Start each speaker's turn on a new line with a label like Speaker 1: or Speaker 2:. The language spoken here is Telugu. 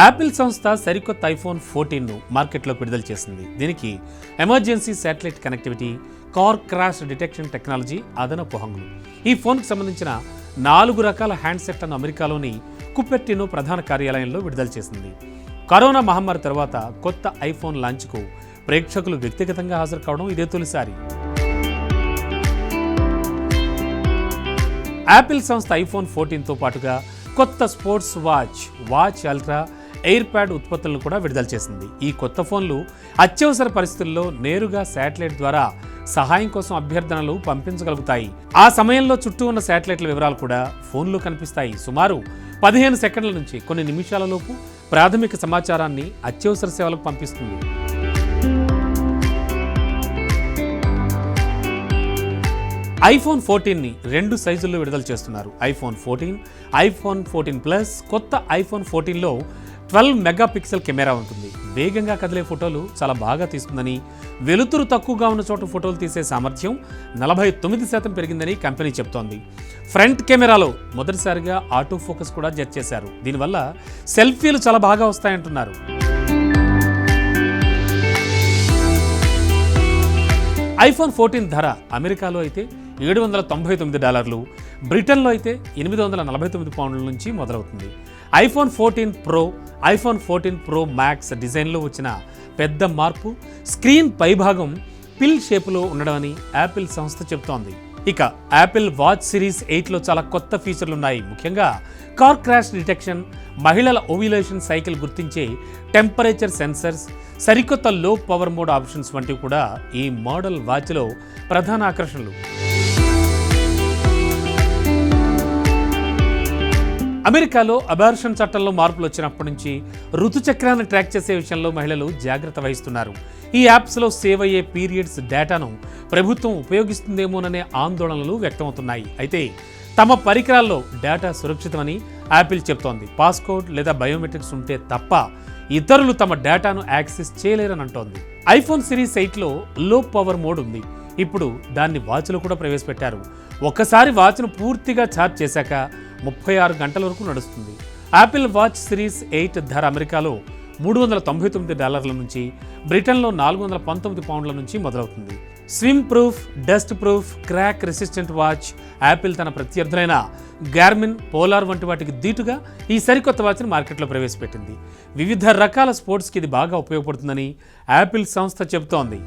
Speaker 1: యాపిల్ సంస్థ సరికొత్త ఐఫోన్ 14ను మార్కెట్లోకి విడుదల చేసింది. దీనికి emergency satellite connectivity, car crash detection technology అదనపు హంగులు. ఈ ఫోన్కు సంబంధించిన 4 రకాల హ్యాండ్సెట్లను అమెరికాలోని కుపెర్టినో ప్రధాన కార్యాలయంలో విడుదల చేసింది. కరోనా మహమ్మారి తర్వాత కొత్త ఐఫోన్ లాంచ్కు ప్రేక్షకులు వ్యక్తిగతంగా హాజరు కావడం ఇదే తొలిసారి. యాపిల్ సంస్థ ఐఫోన్ 14తో పాటుగా కొత్త sports watch ultra, air pad ఉత్పత్తులను కూడా విడుదల చేసింది. ఈ కొత్త ఫోన్లు అత్యవసర పరిస్థితుల్లో నేరుగా శాటిలైట్ ద్వారా సహాయం కోసం అభ్యర్థనలు పంపించగలుగుతాయి. ఆ సమయంలో చుట్టూ ఉన్న శాటిలైట్ల వివరాలు కూడా ఫోన్లో కనిపిస్తాయి. సుమారు 15 సెకండ్ల నుంచి కొన్ని నిమిషాలలోపు ప్రాథమిక సమాచారాన్ని అత్యవసర సేవలకు పంపిస్తుంది. ఐఫోన్ 14ని 2 సైజుల్లో విడుదల చేస్తున్నారు. IPhone 14, iPhone 14 plus. కొత్త ఐఫోన్ 14లో 12 మెగాపిక్సెల్ కెమెరా ఉంటుంది. వేగంగా కదిలే ఫోటోలు చాలా బాగా తీస్తుందని, వెలుతురు తక్కువగా ఉన్న చోట ఫోటోలు తీసే సామర్థ్యం 49% పెరిగిందని కంపెనీ చెప్తోంది. ఫ్రంట్ కెమెరాలో మొదటిసారిగా ఆటో ఫోకస్ కూడా జత చేశారు. దీనివల్ల సెల్ఫీలు చాలా బాగా వస్తాయంటున్నారు. ఐఫోన్ 14 ధర అమెరికాలో అయితే $799, బ్రిటన్లో అయితే £849 నుంచి మొదలవుతుంది. IPhone 14 pro, iPhone 14 pro max డిజైన్లో వచ్చిన పెద్ద మార్పు స్క్రీన్ పైభాగం పిల్ షేపులో ఉండడమని యాపిల్ సంస్థ చెబుతోంది. ఇక యాపిల్ వాచ్ సిరీస్ 8లో చాలా కొత్త ఫీచర్లు ఉన్నాయి. ముఖ్యంగా కార్ క్రాష్ డిటెక్షన్, మహిళల ఓవ్యులేషన్ సైకిల్ గుర్తించే టెంపరేచర్ సెన్సర్స్, సరికొత్త లో పవర్ మోడ్ ఆప్షన్స్ వంటివి కూడా ఈ మోడల్ వాచ్లో ప్రధాన ఆకర్షణలు. అమెరికాలో అబార్షన్ చట్టంలో మార్పులు వచ్చినప్పటి నుంచి ఋతుచక్రాన్ని ట్రాక్ చేసే విషయంలో మహిళలు జాగ్రత్త వహిస్తున్నారు. ఈ యాప్స్లో సేవ్ అయ్యే పీరియడ్స్ డేటాను ప్రభుత్వం ఉపయోగిస్తుందేమోననే ఆందోళనలు వ్యక్తమవుతున్నాయి. అయితే తమ పరికరాల్లో డేటా సురక్షితమని యాపిల్ చెబుతోంది. పాస్కోడ్ లేదా బయోమెట్రిక్స్ ఉంటే తప్ప ఇతరులు తమ డేటాను యాక్సెస్ చేయలేరని అంటోంది. ఐఫోన్ సిరీస్ 8లో లో పవర్ మోడ్ ఉంది. ఇప్పుడు దాన్ని వాచ్లో కూడా ప్రవేశపెట్టారు. ఒక్కసారి వాచ్ను పూర్తిగా ఛార్జ్ చేశాక 36 గంటల వరకు నడుస్తుంది. యాపిల్ వాచ్ సిరీస్ 8 ధర అమెరికాలో $399 నుంచి, బ్రిటన్లో £419 నుంచి మొదలవుతుంది. Swim proof, dust proof, crack resistant watch. Apple తన ప్రత్యర్థులైన గార్మిన్, పోలార్ వంటి వాటికి దీటుగా ఈ సరికొత్త వాచ్ని మార్కెట్లో ప్రవేశపెట్టింది. వివిధ రకాల స్పోర్ట్స్కి ఇది బాగా ఉపయోగపడుతుందని యాపిల్ సంస్థ చెబుతోంది.